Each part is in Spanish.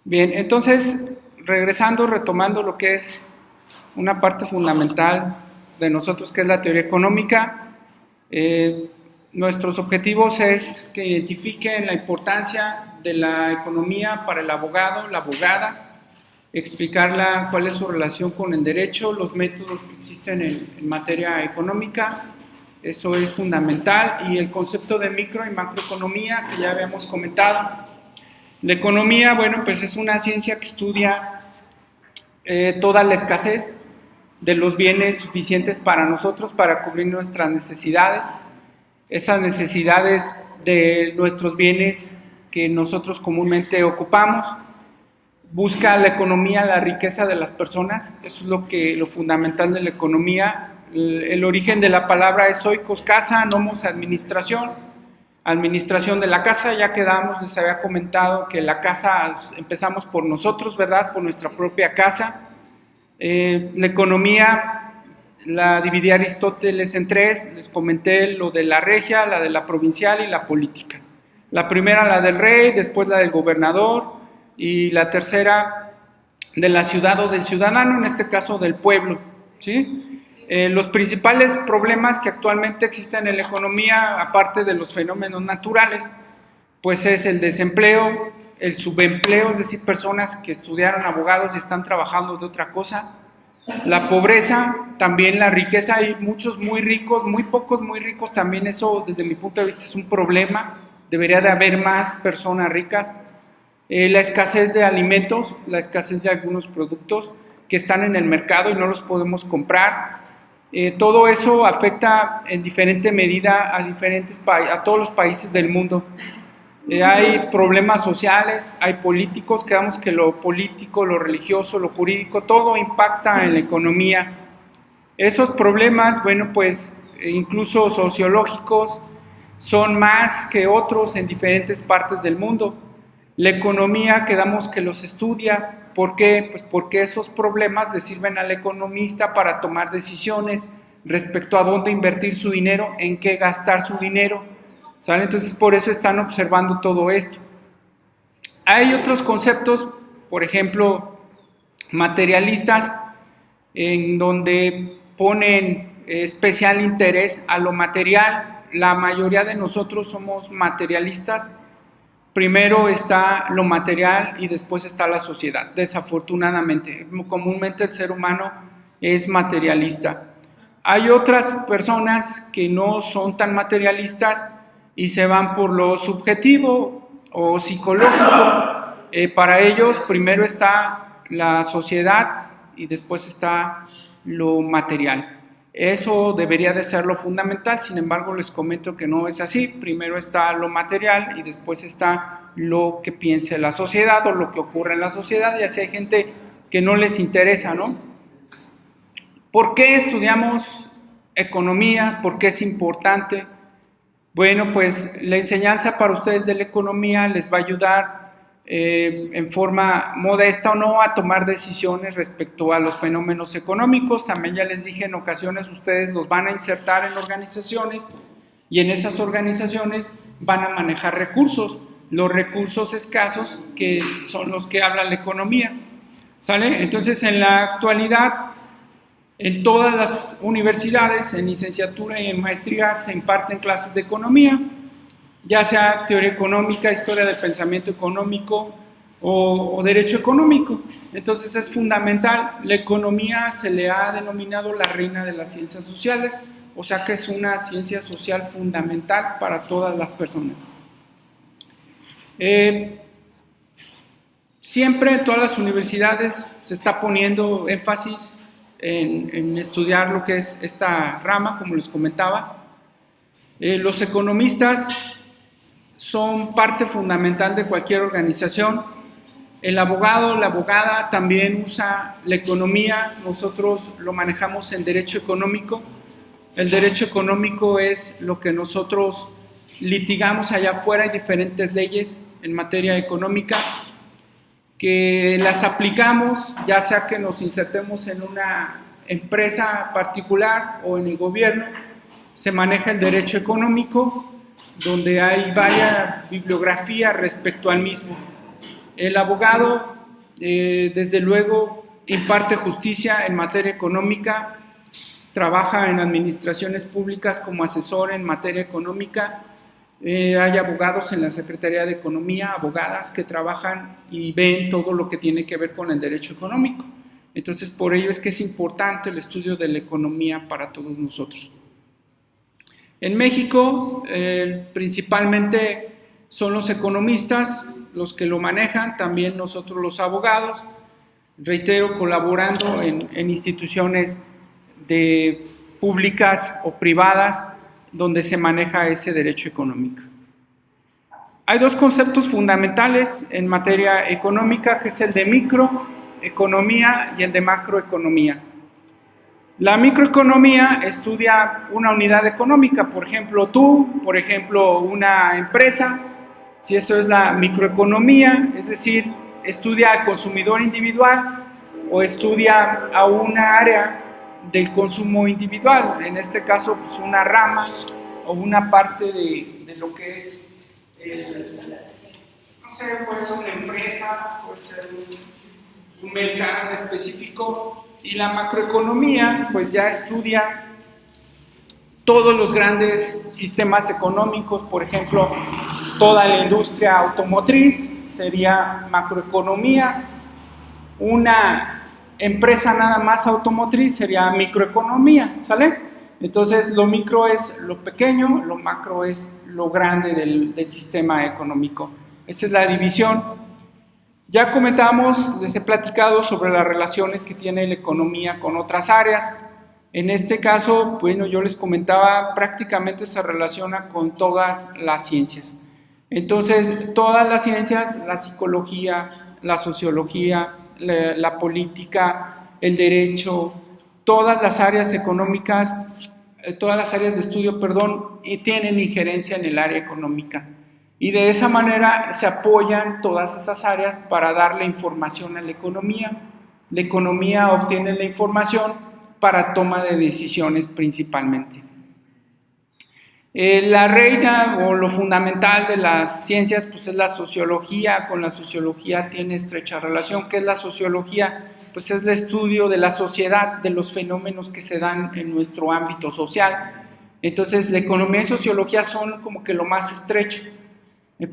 Bien, entonces, retomando lo que es una parte fundamental de nosotros, que es la teoría económica, nuestros objetivos es que identifiquen la importancia de la economía para el abogado, la abogada, explicarla cuál es su relación con el derecho, los métodos que existen en materia económica, eso es fundamental, y el concepto de micro y macroeconomía que ya habíamos comentado. La economía, bueno, pues es una ciencia que estudia toda la escasez de los bienes suficientes para nosotros, para cubrir nuestras necesidades, esas necesidades de nuestros bienes que nosotros comúnmente ocupamos. Busca la economía la riqueza de las personas, eso es lo fundamental de la economía. El origen de la palabra es oikos, casa, nomos, administración de la casa. Ya quedamos, les había comentado que la casa empezamos por nosotros, ¿verdad? Por nuestra propia casa. La economía la dividí Aristóteles en tres, les comenté lo de la regia, la de la provincial y la política. La primera la del rey, después la del gobernador y la tercera de la ciudad o del ciudadano, en este caso del pueblo, ¿sí? Los principales problemas que actualmente existen en la economía, aparte de los fenómenos naturales, pues es el desempleo, el subempleo, es decir, personas que estudiaron abogados y están trabajando de otra cosa, la pobreza, también la riqueza. Hay muchos muy ricos, muy pocos muy ricos, también eso desde mi punto de vista es un problema, debería de haber más personas ricas. La escasez de alimentos, la escasez de algunos productos que están en el mercado y no los podemos comprar. Todo eso afecta en diferente medida a todos los países del mundo. Hay problemas sociales, hay políticos, creemos que lo político, lo religioso, lo jurídico, todo impacta en la economía. Esos problemas, bueno, pues incluso sociológicos, son más que otros en diferentes partes del mundo. La economía, quedamos que los estudia. ¿Por qué? Pues porque esos problemas le sirven al economista para tomar decisiones respecto a dónde invertir su dinero, en qué gastar su dinero, ¿sale? Entonces, por eso están observando todo esto. Hay otros conceptos, por ejemplo, materialistas, en donde ponen especial interés a lo material. La mayoría de nosotros somos materialistas. Primero está lo material y después está la sociedad, desafortunadamente. Comúnmente el ser humano es materialista. Hay otras personas que no son tan materialistas y se van por lo subjetivo o psicológico. Para ellos primero está la sociedad y después está lo material. Eso debería de ser lo fundamental, sin embargo les comento que no es así. Primero está lo material y después está lo que piense la sociedad o lo que ocurre en la sociedad, y así hay gente que no les interesa, ¿no? ¿Por qué estudiamos economía? ¿Por qué es importante? Bueno, pues la enseñanza para ustedes de la economía les va a ayudar en forma modesta o no a tomar decisiones respecto a los fenómenos económicos. También ya les dije, en ocasiones ustedes los van a insertar en organizaciones y en esas organizaciones van a manejar recursos, los recursos escasos que son los que habla la economía, ¿sale? Entonces, en la actualidad, en todas las universidades, en licenciatura y en maestría, se imparten clases de economía, ya sea teoría económica, historia del pensamiento económico o derecho económico. Entonces es fundamental. La economía se le ha denominado la reina de las ciencias sociales, o sea que es una ciencia social fundamental para todas las personas. Siempre en todas las universidades se está poniendo énfasis en estudiar lo que es esta rama, como les comentaba. Los economistas son parte fundamental de cualquier organización. El abogado, la abogada también usa la economía. Nosotros lo manejamos en derecho económico. El derecho económico es lo que nosotros litigamos allá afuera. Hay diferentes leyes en materia económica que las aplicamos, ya sea que nos insertemos en una empresa particular o en el gobierno. Se maneja el derecho económico, donde hay varias bibliografías respecto al mismo. El abogado desde luego imparte justicia en materia económica, trabaja en administraciones públicas como asesor en materia económica. Hay abogados en la Secretaría de Economía, abogadas que trabajan y ven todo lo que tiene que ver con el derecho económico. Entonces, por ello es que es importante el estudio de la economía para todos nosotros. En México, principalmente son los economistas los que lo manejan, también nosotros los abogados, reitero, colaborando en instituciones públicas o privadas donde se maneja ese derecho económico. Hay dos conceptos fundamentales en materia económica, que es el de microeconomía y el de macroeconomía. La microeconomía estudia una unidad económica, por ejemplo tú, por ejemplo una empresa, si eso es la microeconomía, es decir, estudia al consumidor individual o estudia a una área del consumo individual, en este caso pues una rama o una parte de lo que es, no sé, puede ser una empresa, puede ser un mercado en específico, y la macroeconomía pues ya estudia todos los grandes sistemas económicos, por ejemplo, toda la industria automotriz sería macroeconomía, una empresa nada más automotriz sería microeconomía, ¿sale? Entonces lo micro es lo pequeño, lo macro es lo grande del sistema económico. Esa es la división. Ya comentamos, les he platicado sobre las relaciones que tiene la economía con otras áreas. En este caso, bueno, yo les comentaba, prácticamente se relaciona con todas las ciencias. Entonces, todas las ciencias, la psicología, la sociología, la política, el derecho, todas las áreas económicas, todas las áreas de estudio, y tienen injerencia en el área económica. Y de esa manera se apoyan todas esas áreas para darle información a la economía. La economía obtiene la información para toma de decisiones principalmente. La reina o lo fundamental de las ciencias pues es la sociología. Con la sociología tiene estrecha relación. ¿Qué es la sociología? Pues es el estudio de la sociedad, de los fenómenos que se dan en nuestro ámbito social. Entonces la economía y sociología son como que lo más estrecho.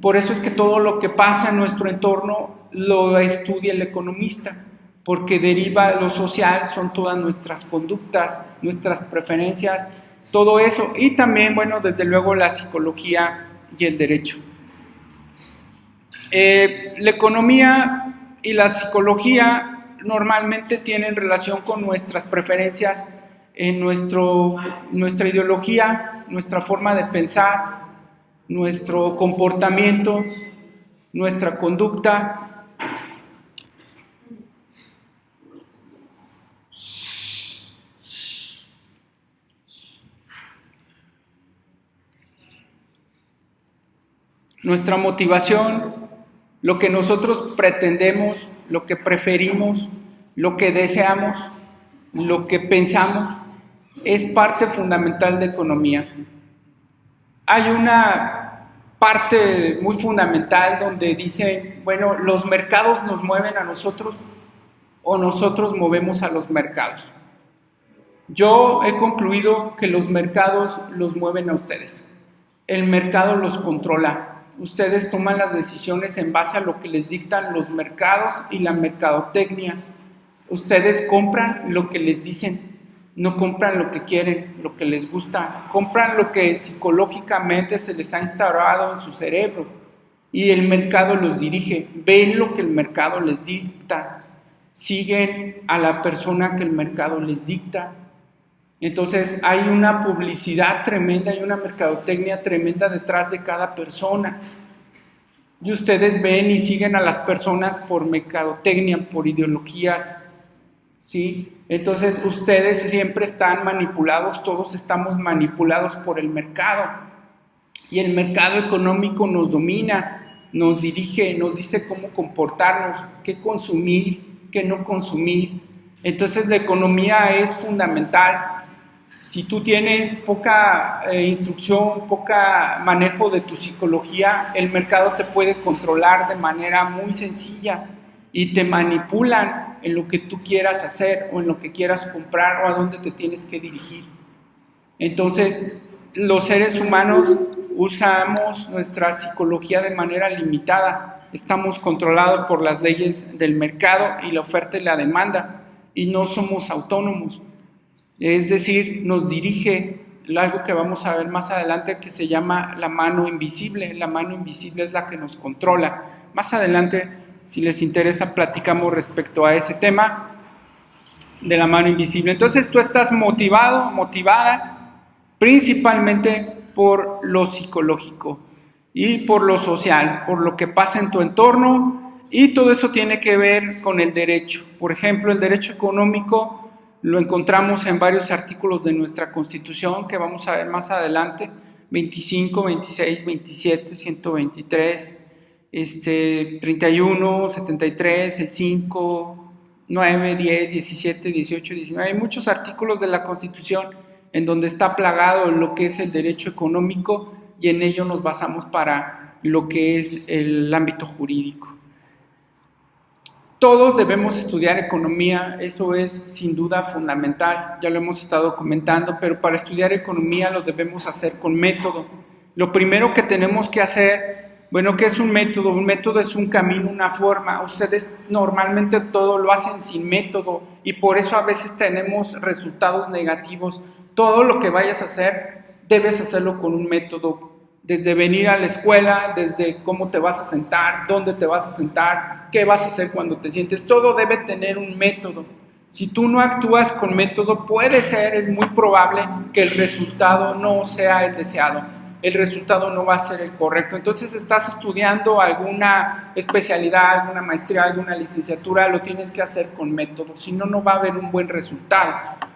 Por eso es que todo lo que pasa en nuestro entorno lo estudia el economista, porque deriva lo social, son todas nuestras conductas, nuestras preferencias, todo eso, y también, bueno, desde luego la psicología y el derecho. La economía y la psicología normalmente tienen relación con nuestras preferencias, en nuestra ideología, nuestra forma de pensar, nuestro comportamiento, nuestra conducta. Nuestra motivación, lo que nosotros pretendemos, lo que preferimos, lo que deseamos, lo que pensamos, es parte fundamental de economía. Hay una parte muy fundamental donde dicen, bueno, los mercados nos mueven a nosotros o nosotros movemos a los mercados. Yo he concluido que los mercados los mueven a ustedes. El mercado los controla. Ustedes toman las decisiones en base a lo que les dictan los mercados y la mercadotecnia. Ustedes compran lo que les dicen, no compran lo que quieren, lo que les gusta, compran lo que psicológicamente se les ha instaurado en su cerebro y el mercado los dirige, ven lo que el mercado les dicta, siguen a la persona que el mercado les dicta. Entonces hay una publicidad tremenda, hay una mercadotecnia tremenda detrás de cada persona. Y ustedes ven y siguen a las personas por mercadotecnia, por ideologías, ¿sí? Entonces ustedes siempre están manipulados, todos estamos manipulados por el mercado. Y el mercado económico nos domina, nos dirige, nos dice cómo comportarnos, qué consumir, qué no consumir. Entonces la economía es fundamental. Si tú tienes poca instrucción, poca manejo de tu psicología, el mercado te puede controlar de manera muy sencilla. y te manipulan en lo que tú quieras hacer o en lo que quieras comprar o a dónde te tienes que dirigir. Entonces, los seres humanos usamos nuestra psicología de manera limitada. Estamos controlados por las leyes del mercado y la oferta y la demanda, y no somos autónomos. Es decir, nos dirige algo que vamos a ver más adelante, que se llama la mano invisible. La mano invisible es la que nos controla. Más adelante, si les interesa, platicamos respecto a ese tema de la mano invisible. Entonces tú estás motivado, motivada, principalmente por lo psicológico y por lo social, por lo que pasa en tu entorno, y todo eso tiene que ver con el derecho. Por ejemplo, el derecho económico lo encontramos en varios artículos de nuestra Constitución que vamos a ver más adelante: 25, 26, 27, 123, 31, 73, el 5, 9, 10, 17, 18, 19. Hay muchos artículos de la Constitución en donde está plagado lo que es el derecho económico, y en ello nos basamos para lo que es el ámbito jurídico. Todos debemos estudiar economía, eso es sin duda fundamental, ya lo hemos estado comentando, pero para estudiar economía lo debemos hacer con método. Lo primero que tenemos que hacer, bueno, ¿qué es un método? Un método es un camino, una forma. Ustedes normalmente todo lo hacen sin método y por eso a veces tenemos resultados negativos. Todo lo que vayas a hacer, debes hacerlo con un método. Desde venir a la escuela, desde cómo te vas a sentar, dónde te vas a sentar, qué vas a hacer cuando te sientes, todo debe tener un método. Si tú no actúas con método, es muy probable que el resultado no sea el deseado, el resultado no va a ser el correcto. Entonces, estás estudiando alguna especialidad, alguna maestría, alguna licenciatura, lo tienes que hacer con método, si no, no va a haber un buen resultado.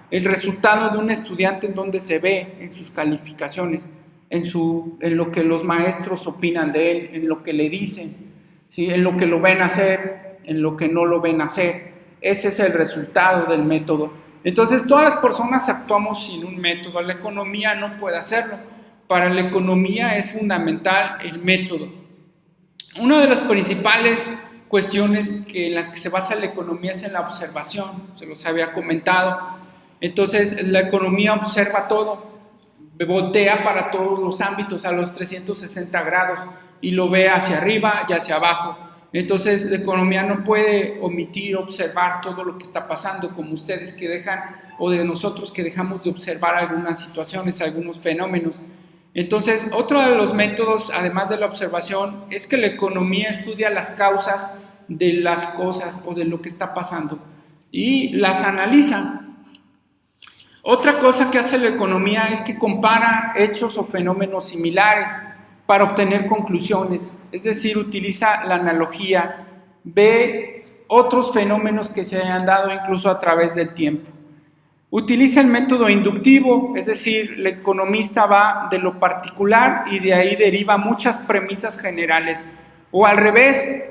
El resultado de un estudiante, ¿en dónde se ve? En sus calificaciones, en lo que los maestros opinan de él, en lo que le dicen, ¿sí? En lo que lo ven hacer, en lo que no lo ven hacer. Ese es el resultado del método. Entonces, todas las personas actuamos sin un método. La economía no puede hacerlo. Para la economía es fundamental el método. Una de las principales cuestiones en las que se basa la economía es en la observación, se los había comentado. Entonces, la economía observa todo, voltea para todos los ámbitos a los 360 grados y lo ve hacia arriba y hacia abajo. Entonces, la economía no puede omitir observar todo lo que está pasando, como ustedes que dejan, o de nosotros que dejamos de observar algunas situaciones, algunos fenómenos. Entonces, otro de los métodos, además de la observación, es que la economía estudia las causas de las cosas o de lo que está pasando y las analiza. Otra cosa que hace la economía es que compara hechos o fenómenos similares para obtener conclusiones, es decir, utiliza la analogía, ve otros fenómenos que se hayan dado incluso a través del tiempo. Utiliza el método inductivo, es decir, el economista va de lo particular y de ahí deriva muchas premisas generales, o al revés,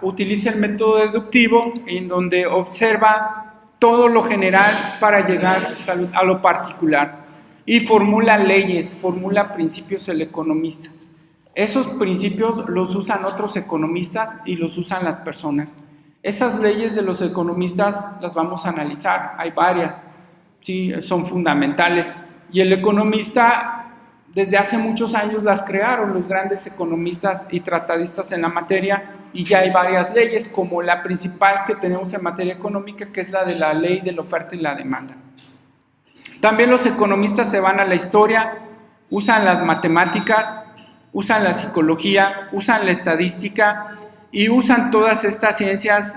utiliza el método deductivo en donde observa todo lo general para llegar a lo particular y formula leyes, formula principios el economista. Esos principios los usan otros economistas y los usan las personas. Esas leyes de los economistas las vamos a analizar, hay varias, sí, son fundamentales, y el economista desde hace muchos años las crearon los grandes economistas y tratadistas en la materia, y ya hay varias leyes, como la principal que tenemos en materia económica, que es la de la ley de la oferta y la demanda. También los economistas se van a la historia, usan las matemáticas, usan la psicología, usan la estadística y usan todas estas ciencias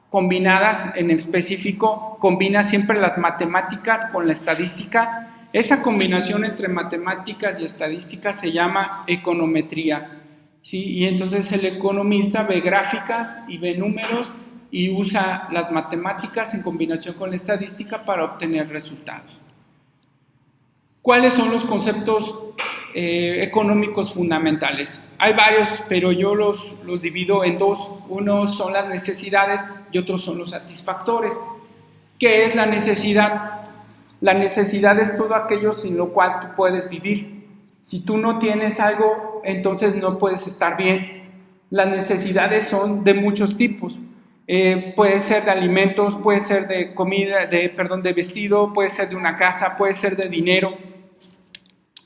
combinadas. En específico, combina siempre las matemáticas con la estadística. Esa combinación entre matemáticas y estadísticas se llama econometría, ¿sí? Y entonces el economista ve gráficas y ve números y usa las matemáticas en combinación con la estadística para obtener resultados. ¿Cuáles son los conceptos económicos fundamentales? Hay varios, pero yo los divido en dos. Unos son las necesidades y otros son los satisfactores. ¿Qué es la necesidad? La necesidad es todo aquello sin lo cual tú puedes vivir. Si tú no tienes algo, entonces no puedes estar bien. Las necesidades son de muchos tipos. puede ser de alimentos, puede ser de comida, de vestido, puede ser de una casa, puede ser de dinero.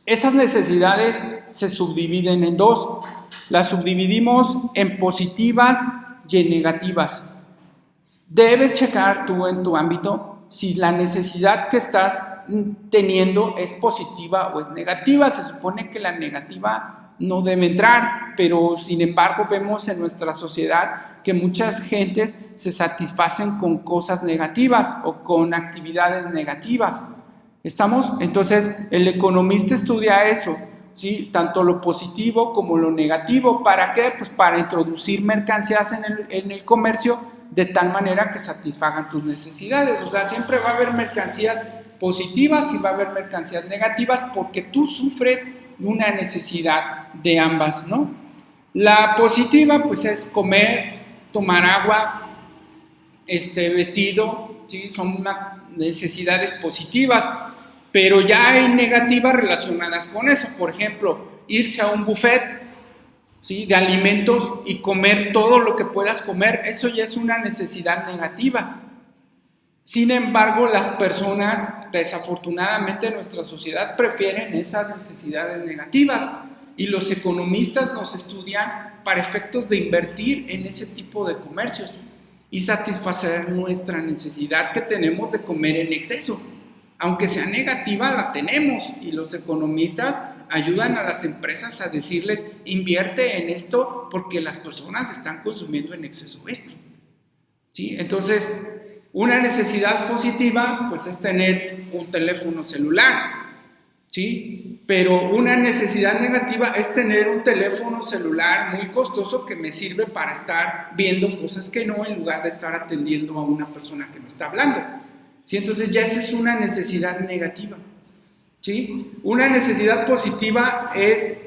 Esas necesidades se subdividen en dos. Las subdividimos en positivas y en negativas. Debes checar tú en tu ámbito si la necesidad que estás teniendo es positiva o es negativa. Se supone que la negativa no debe entrar, pero sin embargo vemos en nuestra sociedad que muchas gentes se satisfacen con cosas negativas o con actividades negativas. ¿Estamos? Entonces, el economista estudia eso, ¿sí? Tanto lo positivo como lo negativo. ¿Para qué? Pues para introducir mercancías en el comercio de tal manera que satisfagan tus necesidades. O sea, siempre va a haber mercancías positivas y va a haber mercancías negativas porque tú sufres una necesidad de ambas, ¿no? La positiva, pues, es comer, tomar agua, vestido, ¿sí? Son necesidades positivas, pero ya hay negativas relacionadas con eso. Por ejemplo, irse a un buffet, ¿sí? De alimentos y comer todo lo que puedas comer, eso ya es una necesidad negativa. Sin embargo, las personas, desafortunadamente en nuestra sociedad, prefieren esas necesidades negativas y los economistas nos estudian para efectos de invertir en ese tipo de comercios y satisfacer nuestra necesidad que tenemos de comer en exceso. Aunque sea negativa, la tenemos, y los economistas ayudan a las empresas a decirles: invierte en esto porque las personas están consumiendo en exceso esto, ¿sí? Entonces, una necesidad positiva, pues, es tener un teléfono celular, ¿sí? Pero una necesidad negativa es tener un teléfono celular muy costoso que me sirve para estar viendo cosas que no, en lugar de estar atendiendo a una persona que me está hablando, ¿sí? Entonces ya esa es una necesidad negativa, ¿sí? Una necesidad positiva es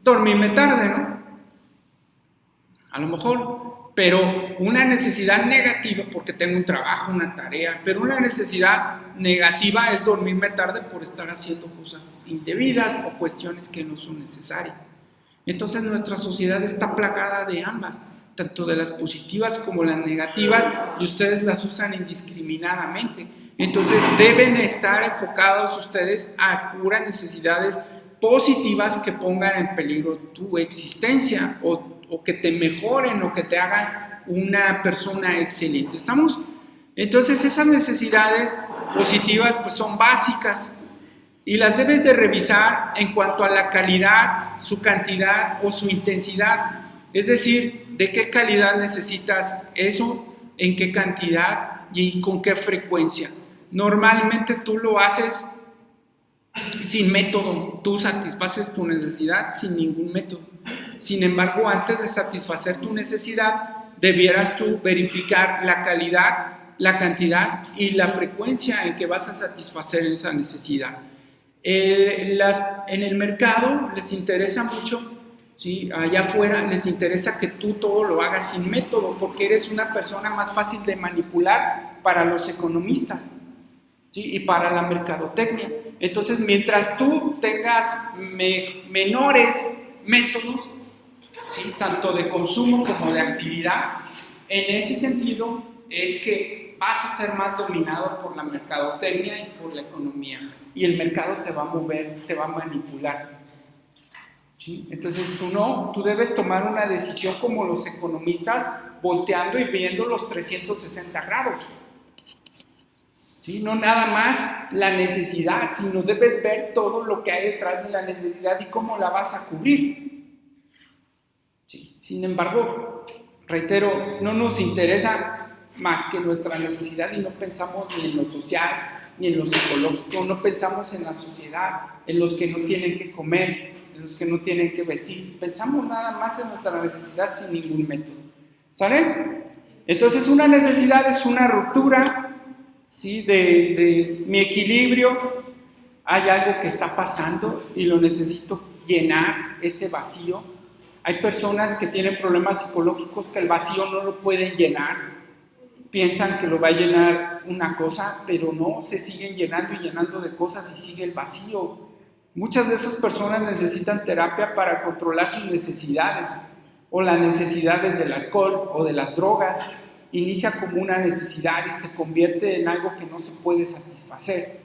dormirme tarde, ¿no? A lo mejor. Pero una necesidad negativa, porque tengo un trabajo, una tarea, pero una necesidad negativa es dormirme tarde por estar haciendo cosas indebidas o cuestiones que no son necesarias. Entonces nuestra sociedad está plagada de ambas, tanto de las positivas como las negativas, y ustedes las usan indiscriminadamente. Entonces deben estar enfocados ustedes a puras necesidades positivas que pongan en peligro tu existencia o que te mejoren o que te hagan una persona excelente. ¿Estamos? Entonces esas necesidades positivas, pues, son básicas y las debes de revisar en cuanto a la calidad, su cantidad o su intensidad. Es decir, de qué calidad necesitas eso, en qué cantidad y con qué frecuencia. Normalmente tú lo haces sin método, tú satisfaces tu necesidad sin ningún método. Sin embargo, antes de satisfacer tu necesidad, debieras tú verificar la calidad, la cantidad y la frecuencia en que vas a satisfacer esa necesidad. En el mercado les interesa mucho, ¿sí? Allá afuera les interesa que tú todo lo hagas sin método, porque eres una persona más fácil de manipular para los economistas, ¿sí? Y para la mercadotecnia. Entonces, mientras tú tengas menores métodos, ¿sí? Tanto de consumo como de actividad, en ese sentido es que vas a ser más dominado por la mercadotecnia y por la economía, y el mercado te va a mover, te va a manipular, ¿sí? Entonces tú debes tomar una decisión como los economistas, volteando y viendo los 360 grados, ¿sí? No nada más la necesidad, sino debes ver todo lo que hay detrás de la necesidad y cómo la vas a cubrir, ¿sí? Sin embargo, reitero, no nos interesa más que nuestra necesidad y no pensamos ni en lo social ni en lo psicológico, no pensamos en la sociedad, en los que no tienen que comer, en los que no tienen que vestir, pensamos nada más en nuestra necesidad sin ningún método, ¿sale? Entonces una necesidad es una ruptura, ¿sí? de mi equilibrio, hay algo que está pasando y lo necesito llenar, ese vacío. Hay personas que tienen problemas psicológicos que el vacío no lo pueden llenar, piensan que lo va a llenar una cosa, pero no, se siguen llenando y llenando de cosas y sigue el vacío. Muchas de esas personas necesitan terapia para controlar sus necesidades, o las necesidades del alcohol o de las drogas, inicia como una necesidad y se convierte en algo que no se puede satisfacer.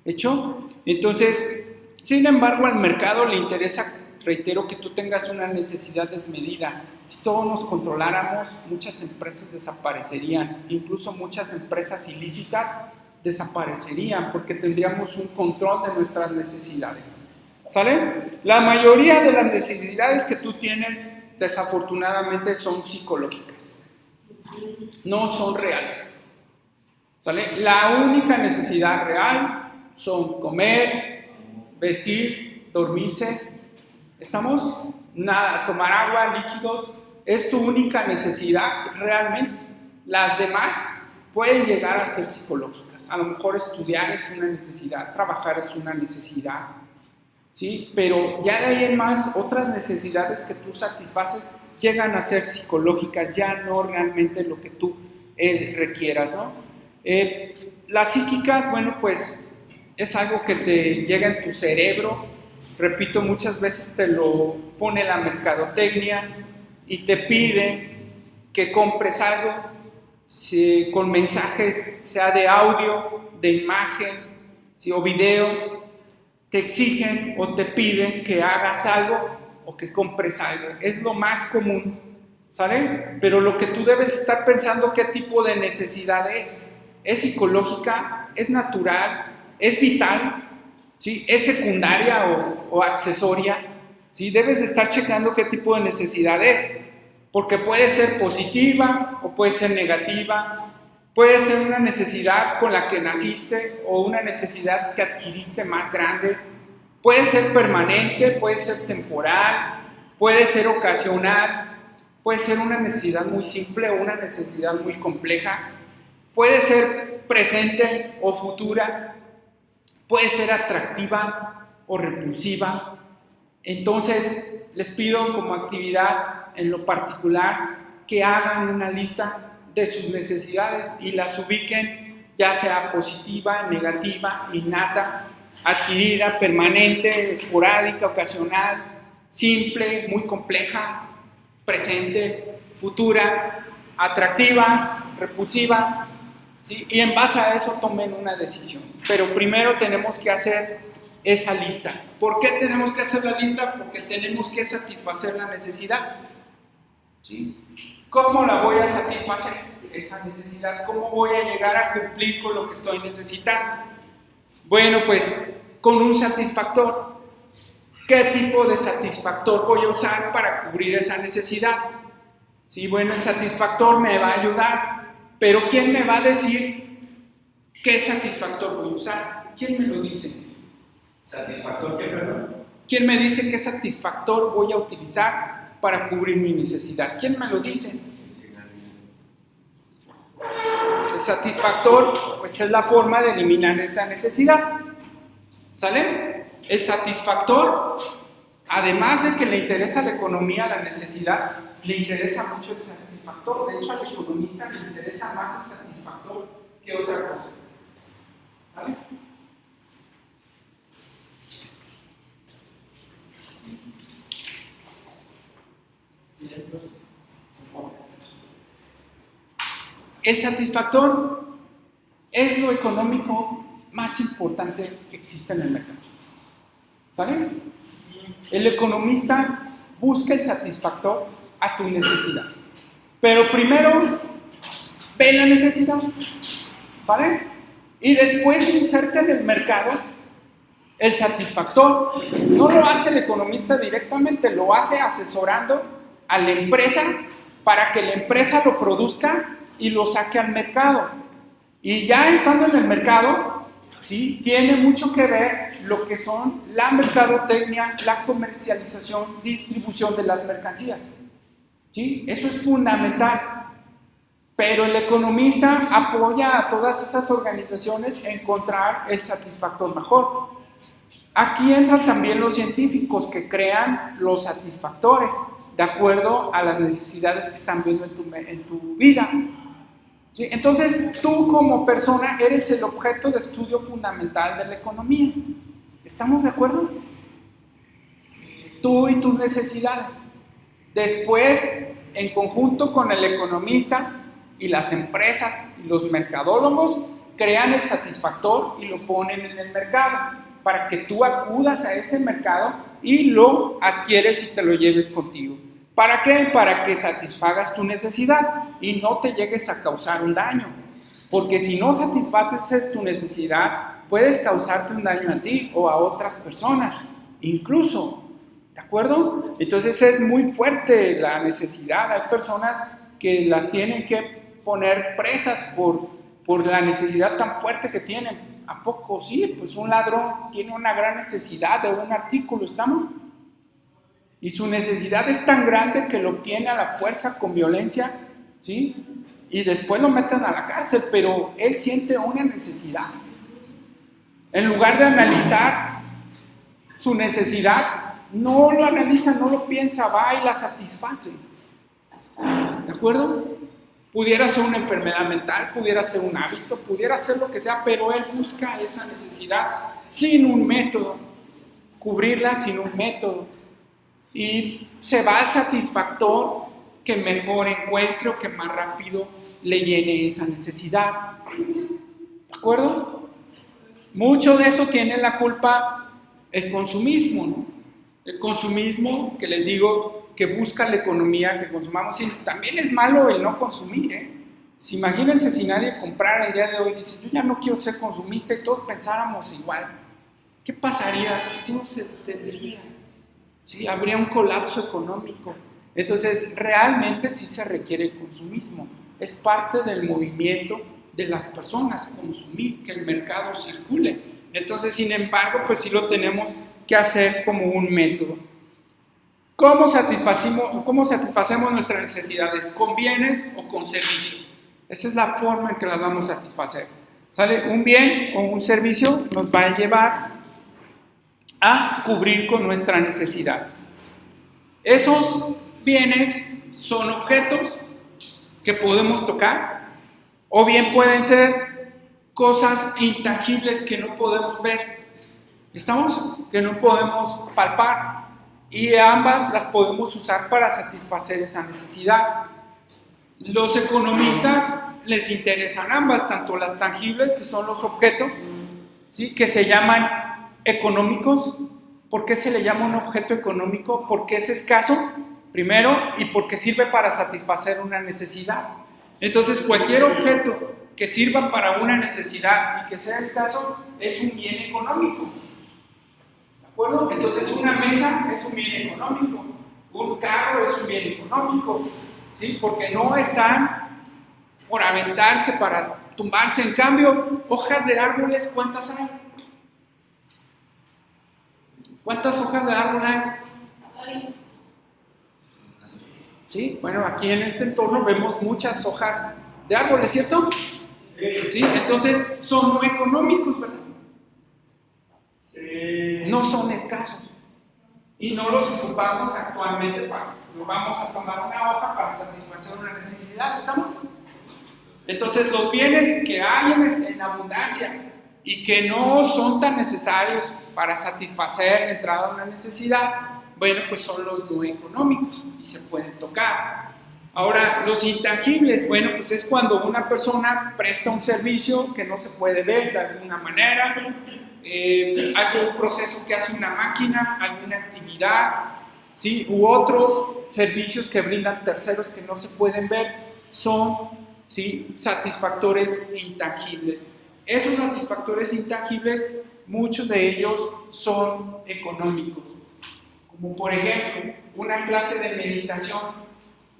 ¿Hecho? Entonces, sin embargo, al mercado le interesa, reitero, que tú tengas una necesidad desmedida. Si todos nos controláramos, muchas empresas desaparecerían, incluso muchas empresas ilícitas desaparecerían porque tendríamos un control de nuestras necesidades. ¿Sale? La mayoría de las necesidades que tú tienes, desafortunadamente, son psicológicas, no son reales. ¿Sale? La única necesidad real son comer, vestir, dormirse. ¿Estamos? Nada, tomar agua, líquidos, es tu única necesidad realmente. Las demás pueden llegar a ser psicológicas. A lo mejor estudiar es una necesidad, trabajar es una necesidad, ¿sí? Pero ya de ahí en más, otras necesidades que tú satisfaces llegan a ser psicológicas, ya no realmente lo que tú requieras, ¿no? Las psíquicas, bueno, pues es algo que te llega en tu cerebro. Repito, muchas veces te lo pone la mercadotecnia y te pide que compres algo con mensajes, sea de audio, de imagen, ¿sí? O video. Te exigen o te piden que hagas algo o que compres algo. Es lo más común, ¿sale? Pero lo que tú debes estar pensando, ¿qué tipo de necesidad es? ¿Es psicológica? ¿Es natural? ¿Es vital? ¿Sí? ¿Es secundaria o accesoria? ¿Sí? Debes de estar checando qué tipo de necesidad es, porque puede ser positiva o puede ser negativa, puede ser una necesidad con la que naciste o una necesidad que adquiriste más grande, puede ser permanente, puede ser temporal, puede ser ocasional, puede ser una necesidad muy simple o una necesidad muy compleja, puede ser presente o futura, puede ser atractiva o repulsiva. Entonces, les pido como actividad en lo particular que hagan una lista de sus necesidades y las ubiquen, ya sea positiva, negativa, innata, adquirida, permanente, esporádica, ocasional, simple, muy compleja, presente, futura, atractiva, repulsiva, ¿sí? Y en base a eso tomen una decisión. Pero primero tenemos que hacer esa lista. ¿Por qué tenemos que hacer la lista? Porque tenemos que satisfacer la necesidad, ¿sí? ¿Cómo la voy a satisfacer, esa necesidad? ¿Cómo voy a llegar a cumplir con lo que estoy necesitando? Bueno, pues con un satisfactor. ¿Qué tipo de satisfactor voy a usar para cubrir esa necesidad? Sí, bueno, el satisfactor me va a ayudar, pero ¿quién me va a decir qué satisfactor voy a usar? ¿Quién me lo dice? ¿Satisfactor qué, perdón? ¿Quién me dice qué satisfactor voy a utilizar para cubrir mi necesidad? ¿Quién me lo dice? El satisfactor, pues es la forma de eliminar esa necesidad. ¿Sale? El satisfactor, además de que le interesa a la economía la necesidad, le interesa mucho el satisfactor. De hecho, al economista le interesa más el satisfactor que otra cosa. ¿Sale? El satisfactor es lo económico más importante que existe en el mercado. ¿Sale? El economista busca el satisfactor a tu necesidad. Pero primero ve la necesidad. ¿Sale? Y después inserta en el mercado el satisfactor. No lo hace el economista directamente, lo hace asesorando a la empresa para que la empresa lo produzca y lo saque al mercado. Y ya estando en el mercado, ¿sí?, tiene mucho que ver lo que son la mercadotecnia, la comercialización, distribución de las mercancías. ¿Sí? Eso es fundamental. Pero el economista apoya a todas esas organizaciones a encontrar el satisfactor mejor. Aquí entran también los científicos que crean los satisfactores de acuerdo a las necesidades que están viendo en tu vida. ¿Sí? Entonces, tú como persona eres el objeto de estudio fundamental de la economía. ¿Estamos de acuerdo? Tú y tus necesidades. Después, en conjunto con el economista, y las empresas y los mercadólogos crean el satisfactor y lo ponen en el mercado para que tú acudas a ese mercado y lo adquieres y te lo lleves contigo. ¿Para qué? Para que satisfagas tu necesidad y no te llegues a causar un daño. Porque si no satisfaces tu necesidad, puedes causarte un daño a ti o a otras personas, incluso. ¿De acuerdo? Entonces es muy fuerte la necesidad. Hay personas que las tienen que poner presas por la necesidad tan fuerte que tienen. ¿A poco sí? Pues un ladrón tiene una gran necesidad de un artículo, ¿estamos? Y su necesidad es tan grande que lo obtiene a la fuerza con violencia, ¿sí? Y después lo meten a la cárcel, pero él siente una necesidad. En lugar de analizar su necesidad, no lo analiza, no lo piensa, va y la satisface. ¿De acuerdo? Pudiera ser una enfermedad mental, pudiera ser un hábito, pudiera ser lo que sea, pero él busca esa necesidad sin un método, cubrirla sin un método. Y se va al satisfactor que mejor encuentre o que más rápido le llene esa necesidad. ¿De acuerdo? Mucho de eso tiene la culpa el consumismo, ¿no? El consumismo, que les digo, que busca la economía, que consumamos. Y también es malo el no consumir, ¿eh? Si imagínense si nadie comprara el día de hoy y dice, yo ya no quiero ser consumista y todos pensáramos igual. ¿Qué pasaría? Pues no se tendría. ¿Sí? Habría un colapso económico. Entonces, realmente sí se requiere el consumismo. Es parte del movimiento de las personas, consumir, que el mercado circule. Entonces, sin embargo, pues sí lo tenemos que hacer como un método. ¿Cómo satisfacemos nuestras necesidades? ¿Con bienes o con servicios? Esa es la forma en que las vamos a satisfacer. ¿Sale? Un bien o un servicio nos va a llevar a cubrir con nuestra necesidad. Esos bienes son objetos que podemos tocar, o bien pueden ser cosas intangibles que no podemos ver. ¿Estamos? Que no podemos palpar. Y ambas las podemos usar para satisfacer esa necesidad. Los economistas les interesan ambas, tanto las tangibles, que son los objetos, ¿sí? Que se llaman económicos. ¿Por qué se le llama un objeto económico? Porque es escaso, primero, y porque sirve para satisfacer una necesidad. Entonces, cualquier objeto que sirva para una necesidad y que sea escaso es un bien económico. ¿De acuerdo? Entonces, una mesa es un bien económico, un carro es un bien económico, ¿sí? Porque no están por aventarse para tumbarse. En cambio, hojas de árboles, ¿cuántas hay? ¿Cuántas hojas de árbol hay? Sí, bueno, aquí en este entorno vemos muchas hojas de árboles, ¿cierto? Sí, entonces son no económicos, ¿verdad? No son escasos. Y no los ocupamos actualmente para, no vamos a tomar una hoja para satisfacer una necesidad, ¿estamos? Entonces los bienes que hay en abundancia y que no son tan necesarios para satisfacer la entrada de una necesidad, bueno, pues son los no económicos y se pueden tocar. Ahora, los intangibles, bueno, pues es cuando una persona presta un servicio que no se puede ver de alguna manera, algún proceso que hace una máquina, alguna actividad, ¿sí? U otros servicios que brindan terceros que no se pueden ver, son, ¿sí?, satisfactores intangibles. Esos satisfactores intangibles, muchos de ellos son económicos, como por ejemplo una clase de meditación.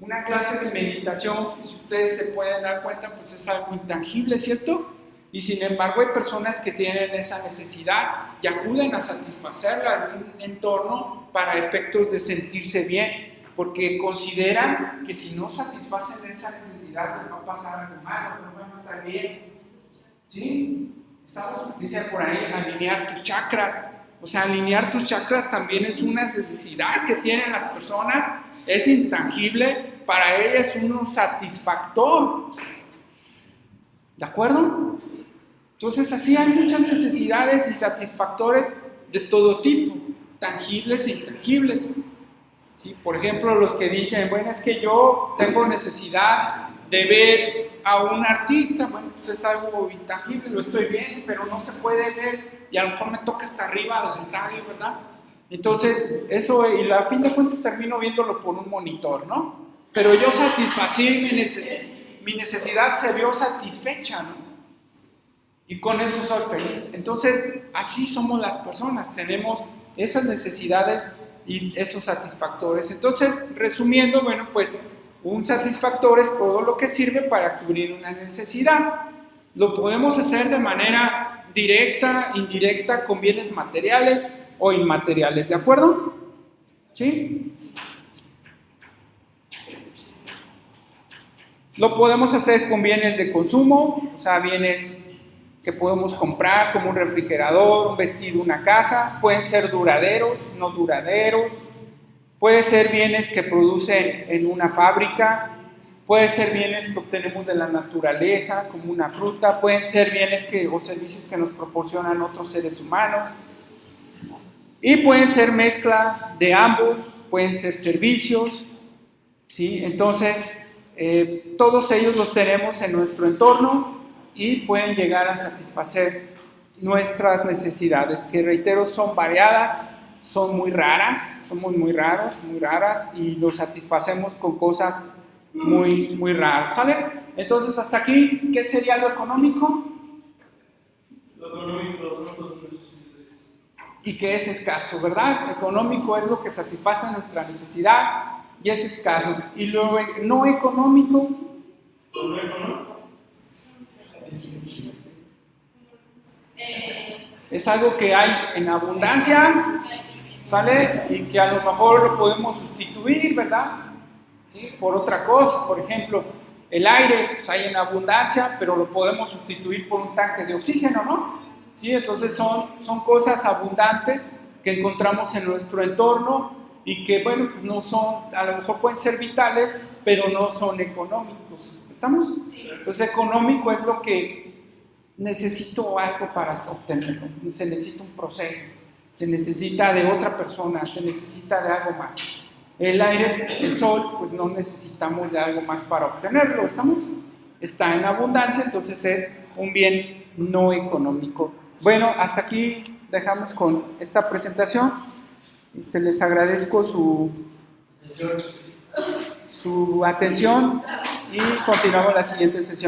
Una clase de meditación, si ustedes se pueden dar cuenta, pues es algo intangible, ¿cierto? Y sin embargo hay personas que tienen esa necesidad y acuden a satisfacerla en un entorno para efectos de sentirse bien, porque consideran que si no satisfacen esa necesidad les va a pasar algo malo, no van a estar bien. ¿Sí? Estamos, dicen por ahí, alinear tus chakras. O sea, alinear tus chakras también es una necesidad que tienen las personas, es intangible, para ellas es un satisfactor. ¿De acuerdo? Entonces, así hay muchas necesidades y satisfactores de todo tipo, tangibles e intangibles. ¿Sí? Por ejemplo, los que dicen, bueno, es que yo tengo necesidad de ver a un artista, bueno, pues es algo intangible, lo estoy viendo, pero no se puede ver y a lo mejor me toca hasta arriba del estadio, ¿verdad? Entonces, eso, y a fin de cuentas termino viéndolo por un monitor, ¿no? Pero yo satisfací mi necesidad, se vio satisfecha, ¿no? Y con eso soy feliz. Entonces, así somos las personas, tenemos esas necesidades y esos satisfactores. Entonces, resumiendo, bueno, pues un satisfactor es todo lo que sirve para cubrir una necesidad. Lo podemos hacer de manera directa, indirecta, con bienes materiales o inmateriales, ¿de acuerdo? ¿Sí? Lo podemos hacer con bienes de consumo, o sea, bienes que podemos comprar como un refrigerador, un vestido, una casa. Pueden ser duraderos, no duraderos. Puede ser bienes que producen en una fábrica. Puede ser bienes que obtenemos de la naturaleza, como una fruta. Pueden ser bienes o servicios que nos proporcionan otros seres humanos. Y pueden ser mezcla de ambos, pueden ser servicios, ¿sí? Entonces, todos ellos los tenemos en nuestro entorno y pueden llegar a satisfacer nuestras necesidades, que reitero, son variadas, son muy raras, somos muy raros, muy raras, y los satisfacemos con cosas muy, muy raras, ¿sale? Entonces, hasta aquí, ¿qué sería lo económico? Lo económico, los Y que es escaso, ¿verdad? Económico es lo que satisface nuestra necesidad y es escaso. Y lo no económico, es algo que hay en abundancia, ¿sale? Y que a lo mejor lo podemos sustituir, ¿verdad? ¿Sí? Por otra cosa. Por ejemplo, el aire, pues hay en abundancia, pero lo podemos sustituir por un tanque de oxígeno, ¿no? ¿Sí? Entonces son cosas abundantes que encontramos en nuestro entorno y que, bueno, pues no son, a lo mejor pueden ser vitales, pero no son económicos. ¿Estamos? Entonces, económico es lo que necesito algo para obtenerlo, se necesita un proceso, se necesita de otra persona, se necesita de algo más. El aire, el sol, pues no necesitamos de algo más para obtenerlo, ¿estamos? Está en abundancia, entonces es un bien no económico. Bueno, hasta aquí dejamos con esta presentación. Les agradezco su atención y continuamos la siguiente sesión.